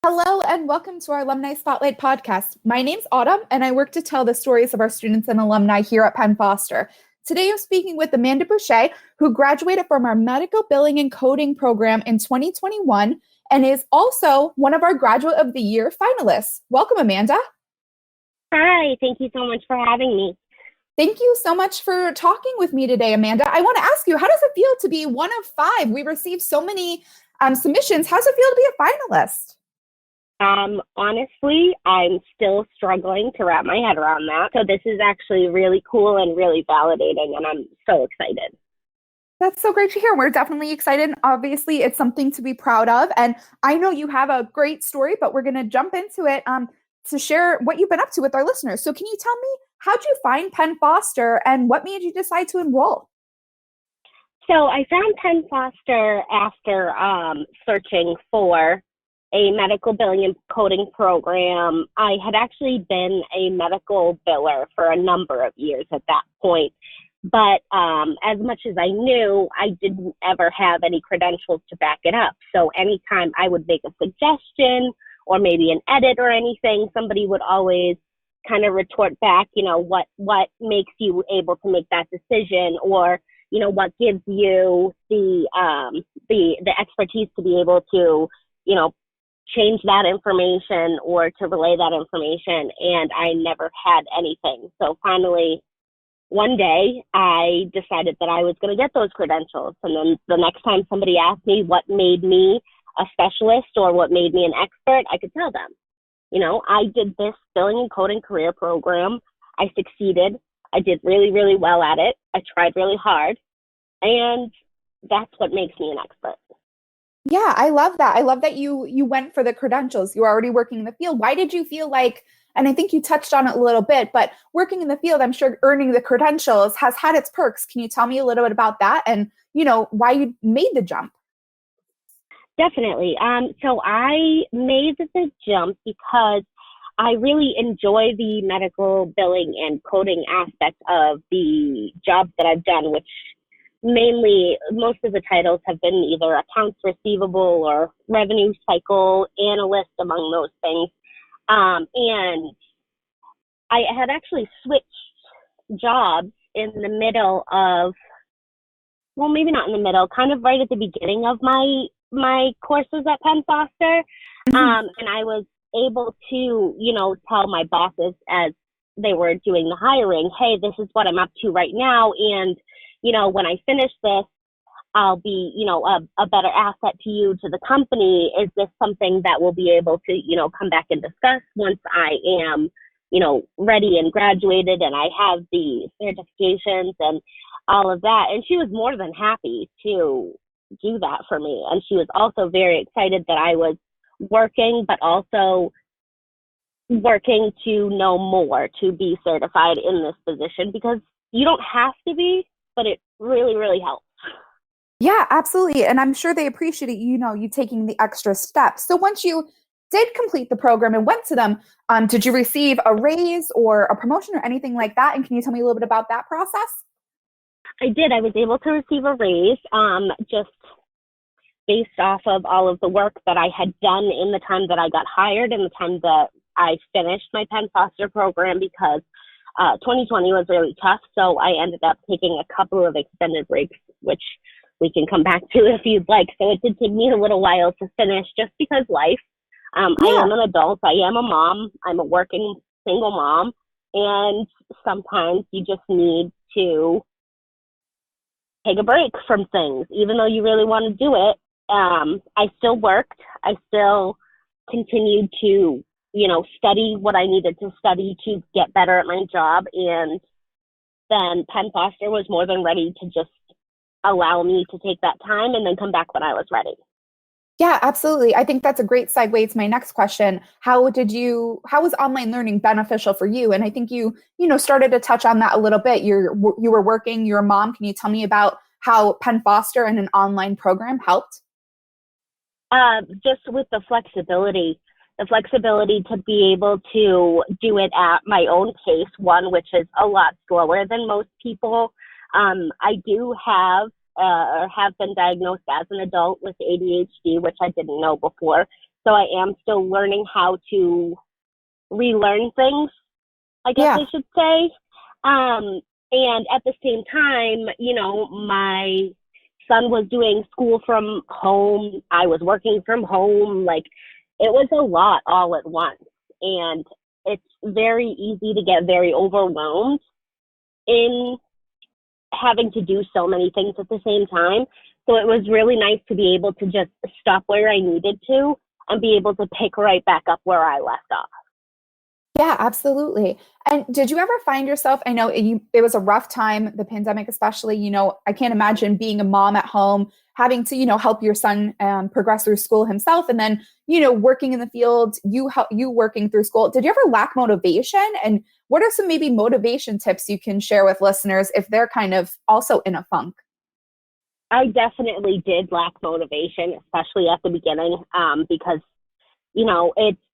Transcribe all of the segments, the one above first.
Hello and welcome to our Alumni Spotlight podcast. My name's Autumn and I work to tell the stories of our students and alumni here at Penn Foster. Today I'm speaking with Amanda Boucher, who graduated from our Medical Billing and Coding program in 2021 and is also one of our Graduate of the Year finalists. Welcome, Amanda. Hi, thank you so much for having me. Thank you so much for talking with me today, Amanda. I want to ask you, how does it feel to be one of five? We received so many submissions. How does it feel to be a finalist? Honestly, I'm still struggling to wrap my head around that. So this is actually really cool and really validating, and I'm so excited. That's so great to hear. We're definitely excited. Obviously, it's something to be proud of. And I know you have a great story, but we're going to jump into it to share what you've been up to with our listeners. So can you tell me, how'd you find Penn Foster and what made you decide to enroll? So I found Penn Foster after searching for a medical billing and coding program. I had actually been a medical biller for a number of years at that point. But as much as I knew, I didn't ever have any credentials to back it up. So anytime I would make a suggestion or maybe an edit or anything, somebody would always kind of retort back, what makes you able to make that decision, or, what gives you the expertise to be able to, change that information or to relay that information. And I never had anything. So finally, one day I decided that I was going to get those credentials. And then the next time somebody asked me what made me a specialist or what made me an expert, I could tell them, I did this billing and coding career program. I succeeded. I did really, really well at it. I tried really hard. And that's what makes me an expert. Yeah, I love that. I love that you went for the credentials. You were already working in the field. Why did you feel like, and I think you touched on it a little bit, but working in the field, I'm sure earning the credentials has had its perks. Can you tell me a little bit about that and, why you made the jump? Definitely. So I made the jump because I really enjoy the medical billing and coding aspect of the jobs that I've done, which mainly most of the titles have been either accounts receivable or revenue cycle analyst, among those things. And I had actually switched jobs in the middle of, well, maybe not in the middle, kind of right at the beginning of my courses at Penn Foster. And I was able to, tell my bosses as they were doing the hiring, hey, this is what I'm up to right now. And, when I finish this, I'll be, a better asset to you, to the company. Is this something that we'll be able to, come back and discuss once I am, ready and graduated and I have the certifications and all of that? And she was more than happy to do that for me. And she was also very excited that I was working, but also working to know more, to be certified in this position, because you don't have to be, but it really, really helps. Yeah, absolutely. And I'm sure they appreciated, you taking the extra steps. So once you did complete the program and went to them, did you receive a raise or a promotion or anything like that? And can you tell me a little bit about that process? I did. I was able to receive a raise just based off of all of the work that I had done in the time that I got hired and the time that I finished my Penn Foster program, because 2020 was really tough. So I ended up taking a couple of extended breaks, which we can come back to if you'd like. So it did take me a little while to finish, just because life. I am an adult. I am a mom. I'm a working single mom. And sometimes you just need to take a break from things, even though you really want to do it. I still worked. I still continued to, study what I needed to study to get better at my job. And then Penn Foster was more than ready to just allow me to take that time and then come back when I was ready. Yeah, absolutely. I think that's a great segue to my next question. How was online learning beneficial for you? And I think you started to touch on that a little bit. You were working, you're a mom. Can you tell me about how Penn Foster and an online program helped? Just with the flexibility to be able to do it at my own pace, one, which is a lot slower than most people. I do have or have been diagnosed as an adult with ADHD, which I didn't know before. So I am still learning how to relearn things, I guess I should say. And at the same time, my son was doing school from home. I was working from home. Like, it was a lot all at once. And it's very easy to get very overwhelmed in having to do so many things at the same time. So it was really nice to be able to just stop where I needed to and be able to pick right back up where I left off. Yeah, absolutely. And did you ever find yourself, I know it was a rough time, the pandemic especially, I can't imagine being a mom at home, having to, help your son progress through school himself, and then, working in the field, you working through school. Did you ever lack motivation? And what are some maybe motivation tips you can share with listeners if they're kind of also in a funk? I definitely did lack motivation, especially at the beginning, because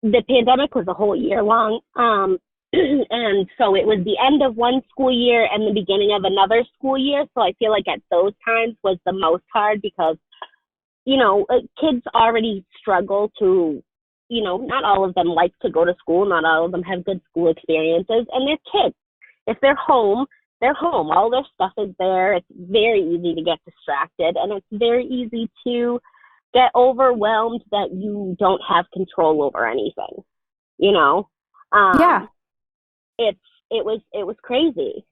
the pandemic was a whole year long. And so it was the end of one school year and the beginning of another school year. So I feel like at those times was the most hard because, kids already struggle to, not all of them like to go to school. Not all of them have good school experiences, and they're kids. If they're home, they're home. All their stuff is there. It's very easy to get distracted, and it's very easy to get overwhelmed that you don't have control over anything, Yeah. It was crazy,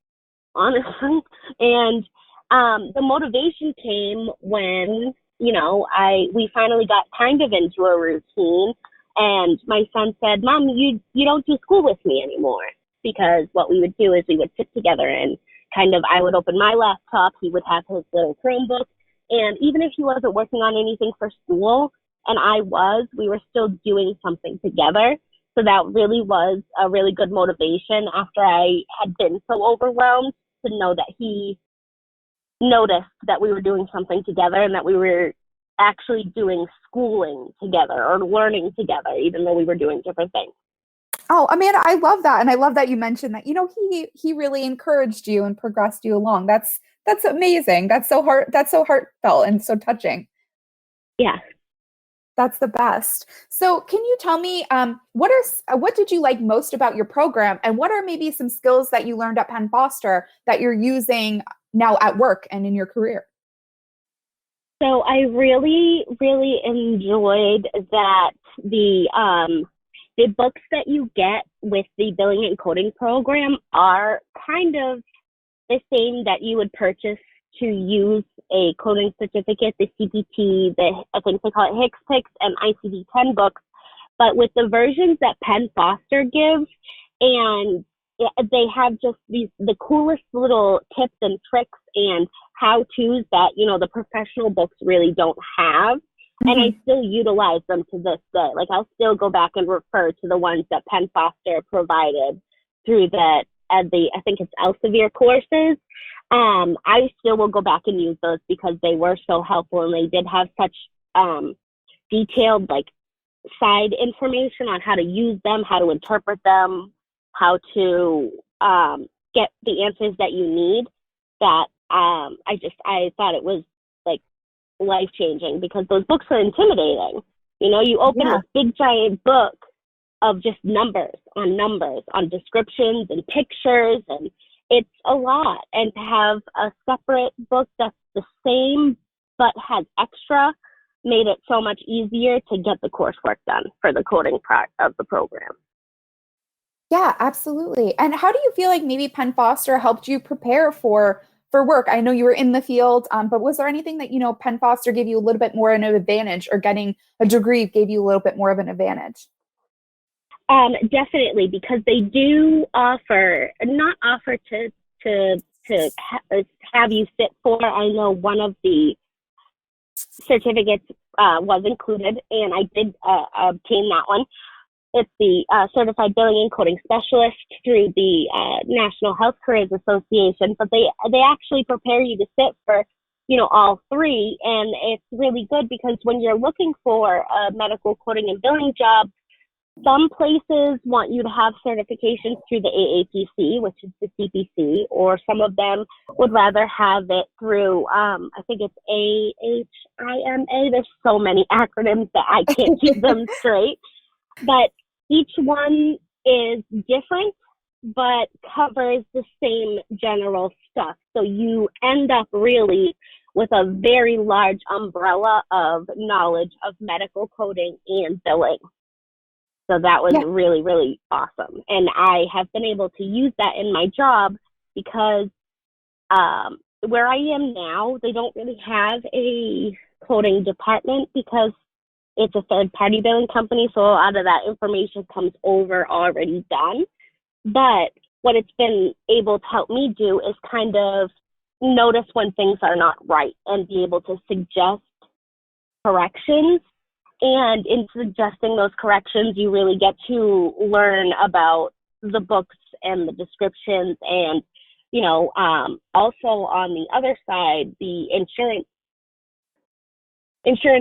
honestly. And the motivation came when, we finally got kind of into a routine, and my son said, "Mom, you don't do school with me anymore." Because what we would do is we would sit together and I would open my laptop, he would have his little Chromebook, and even if he wasn't working on anything for school, and we were still doing something together. So that really was a really good motivation after I had been so overwhelmed, to know that he noticed that we were doing something together and that we were actually doing schooling together or learning together, even though we were doing different things. Oh, Amanda, I love that. And I love that you mentioned that, he really encouraged you and progressed you along. That's amazing. That's so heartfelt and so touching. Yeah. That's the best. So can you tell me, what did you like most about your program, and what are maybe some skills that you learned at Penn Foster that you're using now at work and in your career? So I really, really enjoyed that the books that you get with the billing and coding program are kind of the same that you would purchase to use a coding certificate, the CPT, I think they call it HCPCS and ICD-10 books, but with the versions that Penn Foster gives, and they have just the coolest little tips and tricks and how-tos that, the professional books really don't have. Mm-hmm. And I still utilize them to this day. Like, I'll still go back and refer to the ones that Penn Foster provided through I think it's Elsevier courses. I still will go back and use those because they were so helpful, and they did have such detailed side information on how to use them, how to interpret them, how to get the answers that you need, that I thought it was life-changing, because those books are intimidating. You open this big giant book of just numbers on descriptions and pictures, and it's a lot. And to have a separate book that's the same but has extra made it so much easier to get the coursework done for the coding part of the program. Yeah, absolutely. And how do you feel like maybe Penn Foster helped you prepare for work? I know you were in the field, but was there anything that, Penn Foster gave you a little bit more of an advantage, or getting a degree gave you a little bit more of an advantage? Definitely, because they do not offer to have you sit for. I know one of the certificates was included, and I did obtain that one. It's the Certified Billing and Coding Specialist through the National Health Careers Association, but they actually prepare you to sit for, all three, and it's really good because when you're looking for a medical coding and billing job, Some places want you to have certifications through the AAPC, which is the CPC, or some of them would rather have it through, I think it's AHIMA. There's so many acronyms that I can't keep them straight. But each one is different, but covers the same general stuff. So you end up really with a very large umbrella of knowledge of medical coding and billing. So that was really, really awesome. And I have been able to use that in my job because where I am now, they don't really have a coding department because it's a third-party billing company, so a lot of that information comes over already done. But what it's been able to help me do is kind of notice when things are not right and be able to suggest corrections. And in suggesting those corrections, you really get to learn about the books and the descriptions and, also on the other side, the insurance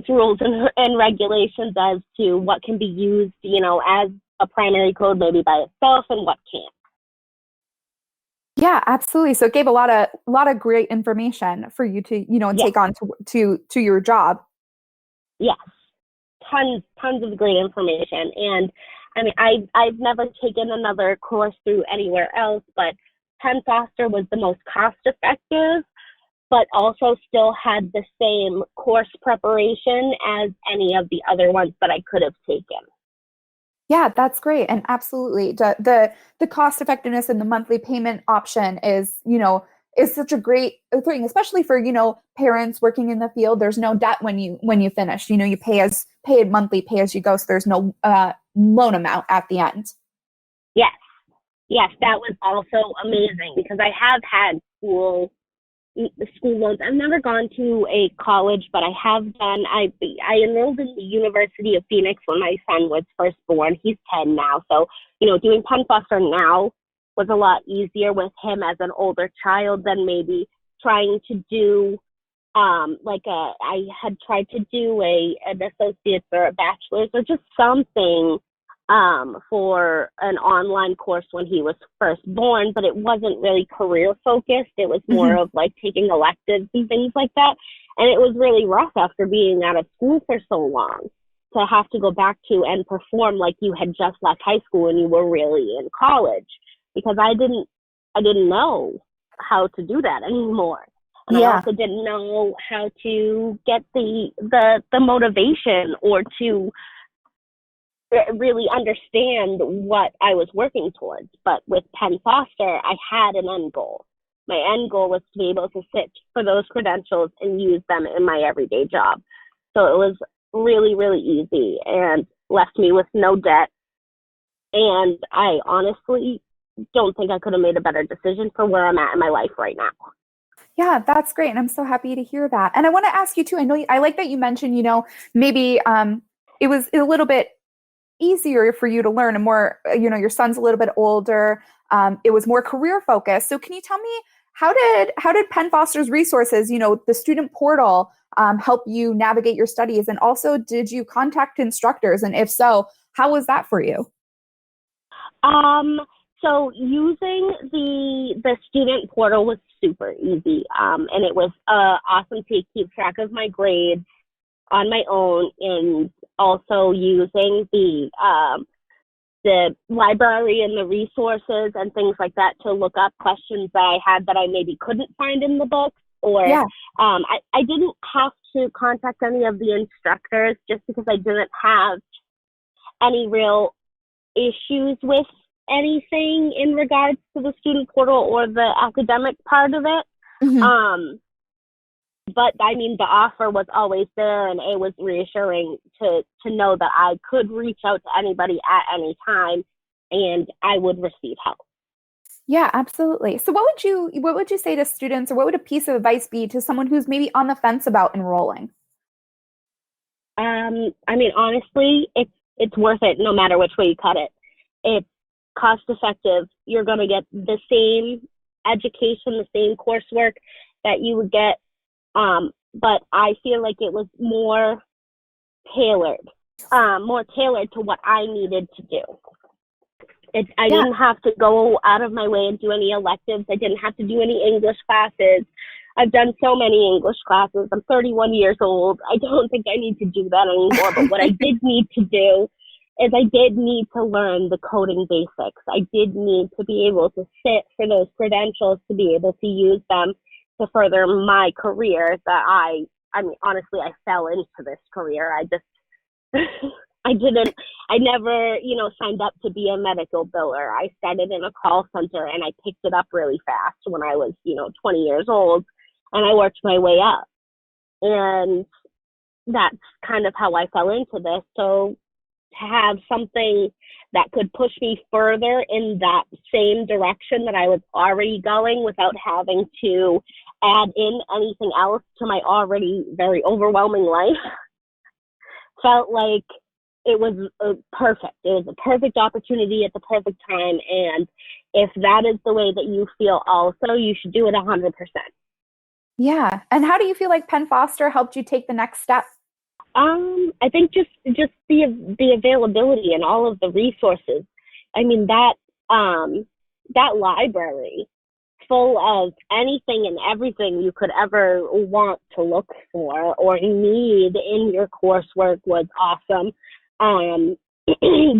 rules and regulations as to what can be used, as a primary code maybe by itself and what can't. Yeah, absolutely. So it gave a lot of great information for you to, take on to your job. Yes. Tons of great information. And I mean, I've never taken another course through anywhere else, but Penn Foster was the most cost effective, but also still had the same course preparation as any of the other ones that I could have taken. Yeah, that's great. And absolutely. The cost effectiveness and the monthly payment option is such a great thing, especially for, parents working in the field. There's no debt when you finish, you pay it monthly, pay as you go. So there's no loan amount at the end. Yes, that was also amazing because I have had school loans. I've never gone to a college, but I have done, I enrolled in the University of Phoenix when my son was first born. He's 10 now. So, doing Penn Foster now was a lot easier with him as an older child than maybe trying to do, I had tried to do an associate's or a bachelor's or just something for an online course when he was first born, but it wasn't really career focused. It was more of like taking electives and things like that. And it was really rough after being out of school for so long to have to go back to and perform like you had just left high school and you were really in college, because I didn't know how to do that anymore. And I also didn't know how to get the motivation or to really understand what I was working towards. But with Penn Foster, I had an end goal. My end goal was to be able to sit for those credentials and use them in my everyday job. So it was really, really easy and left me with no debt. And I honestly don't think I could have made a better decision for where I'm at in my life right now. Yeah, that's great. And I'm so happy to hear that. And I want to ask you too, I like that you mentioned, maybe it was a little bit easier for you to learn and more, your son's a little bit older. It was more career focused. So can you tell me how did Penn Foster's resources, the student portal, help you navigate your studies? And also, did you contact instructors? And if so, how was that for you? So using the student portal was super easy. And it was awesome to keep track of my grades on my own, and also using the library and the resources and things like that to look up questions that I had that I maybe couldn't find in the books. Or I didn't have to contact any of the instructors just because I didn't have any real issues with anything in regards to the student portal or the academic part of it. But I mean, the offer was always there, and it was reassuring to know that I could reach out to anybody at any time and I would receive help. Yeah, absolutely. So what would you say to students, or what would a piece of advice be to someone who's maybe on the fence about enrolling? I mean, honestly, it's worth it no matter which way you cut it. It's cost effective. You're going to get the same education, the same coursework that you would get. But I feel like it was more tailored more tailored to what I needed to do. I Yeah. didn't have to go out of my way and do any electives. I didn't have to do any English classes. I've done so many English classes. I'm 31 years old. I don't think I need to do that anymore. But what I did need to do is I did need to learn the coding basics. I did need to be able to sit for those credentials to be able to use them to further my career that I mean, honestly, I fell into this career. I just, I never, signed up to be a medical biller. I started in a call center and I picked it up really fast when I was, 20 years old, and I worked my way up. And that's kind of how I fell into this. So to have something that could push me further in that same direction that I was already going without having to add in anything else to my already very overwhelming life felt like it was perfect. It was a perfect opportunity at the perfect time. And if that is the way that you feel also, you should do it 100%. Yeah. And how do you feel like Penn Foster helped you take the next step? I think just the availability and all of the resources. I mean, that library full of anything and everything you could ever want to look for or need in your coursework was awesome.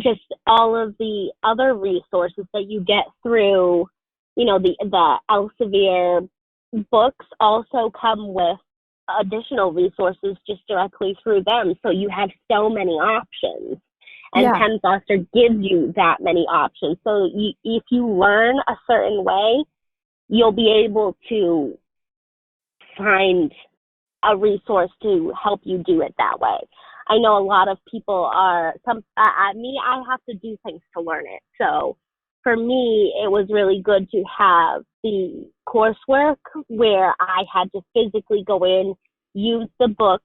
Just all of the other resources that you get through, the Elsevier books also come with additional resources just directly through them. So you have so many options. And Yeah. Penn Foster gives you that many options. So if you learn a certain way, you'll be able to find a resource to help you do it that way. I know a lot of people I have to do things to learn it. So for me, it was really good to have the coursework where I had to physically go in, use the book,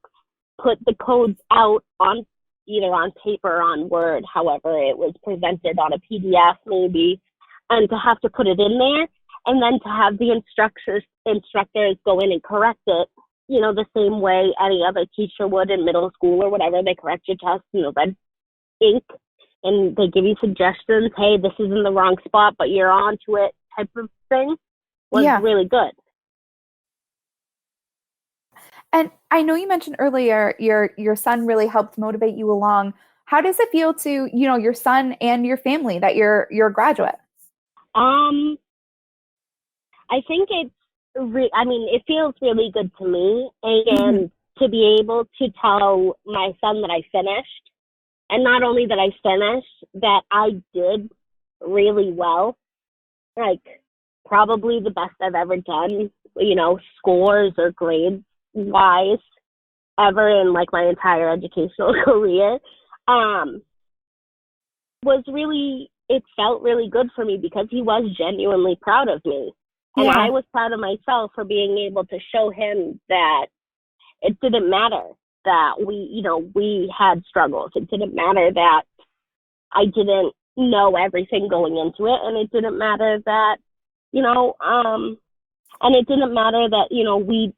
put the codes out on either on paper or on Word, however it was presented on a PDF maybe, and to have to put it in there, and then to have the instructors go in and correct it, the same way any other teacher would in middle school or whatever. They correct your test, red ink, and they give you suggestions. Hey, this is in the wrong spot, but you're on to it type of thing was really good. And I know you mentioned earlier your son really helped motivate you along. How does it feel to, your son and your family that you're a graduate? I think it feels really good to me, and to be able to tell my son that I finished, and not only that I finished, that I did really well, like probably the best I've ever done, scores or grades wise ever in like my entire educational career, it felt really good for me because he was genuinely proud of me. And I was proud of myself for being able to show him that it didn't matter that we had struggles. It didn't matter that I didn't know everything going into it. And it didn't matter that, and it didn't matter that,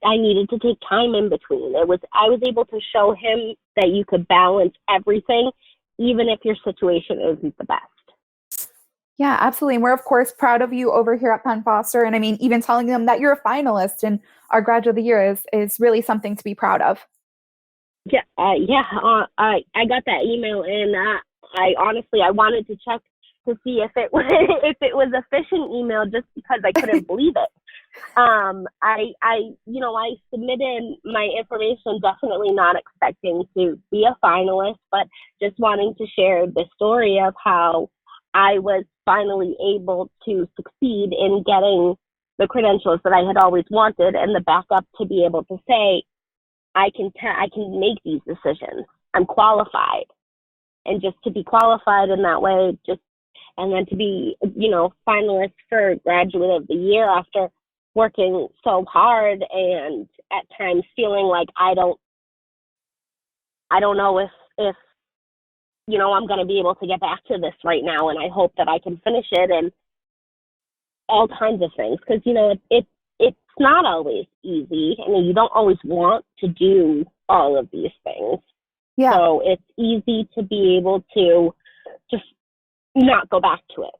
I needed to take time in between. I was able to show him that you could balance everything, even if your situation isn't the best. Yeah, absolutely. And we're, of course, proud of you over here at Penn Foster. And I mean, even telling them that you're a finalist in our Graduate of the Year is really something to be proud of. Yeah, I got that email, and I honestly wanted to check to see if it was if it was a phishing email, just because I couldn't believe it. I submitted my information, definitely not expecting to be a finalist, but just wanting to share the story of how I was finally able to succeed in getting the credentials that I had always wanted, and the backup to be able to say, I can make these decisions. I'm qualified. And just to be qualified in that way, and then to be, finalist for Graduate of the Year after working so hard and at times feeling like I don't know if I'm going to be able to get back to this right now, and I hope that I can finish it, and all kinds of things. Because, it's not always easy. I mean, you don't always want to do all of these things. Yeah. So it's easy to be able to just not go back to it.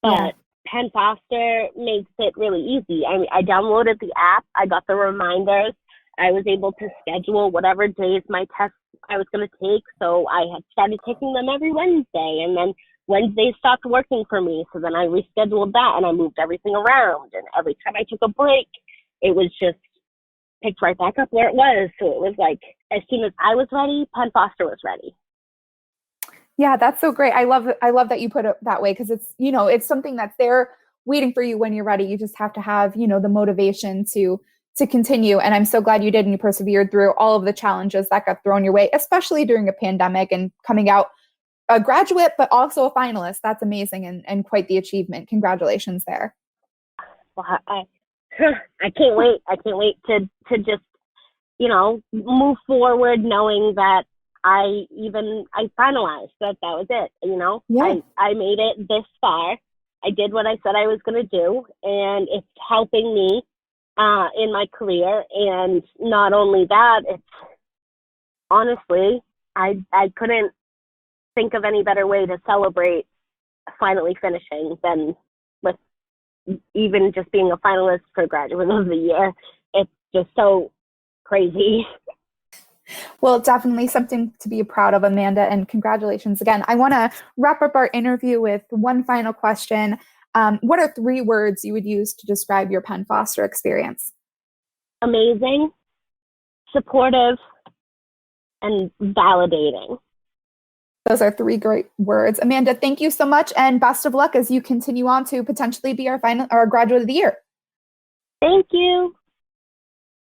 But Penn Foster makes it really easy. I downloaded the app. I got the reminders. I was able to schedule whatever days my tests I was going to take. So I had started taking them every Wednesday, and then Wednesday stopped working for me. So then I rescheduled that, and I moved everything around. And every time I took a break, it was just picked right back up where it was. So it was like, as soon as I was ready, Penn Foster was ready. Yeah, that's so great. I love that you put it that way, because it's, it's something that's there waiting for you when you're ready. You just have to have, the motivation to continue. And I'm so glad you did, and you persevered through all of the challenges that got thrown your way, especially during a pandemic and coming out a graduate, but also a finalist. That's amazing and quite the achievement. Congratulations there. Well, I can't wait. I can't wait to just, move forward knowing that I finalized that was it. Yeah. I made it this far. I did what I said I was going to do, and it's helping me in my career. And not only that, it's honestly, I couldn't think of any better way to celebrate finally finishing than with even just being a finalist for Graduate of the Year. It's just so crazy. Well, definitely something to be proud of, Amanda, and congratulations again. I want to wrap up our interview with one final question. What are 3 words you would use to describe your Penn Foster experience? Amazing, supportive, and validating. Those are 3 great words. Amanda, thank you so much, and best of luck as you continue on to potentially be our Graduate of the Year. Thank you.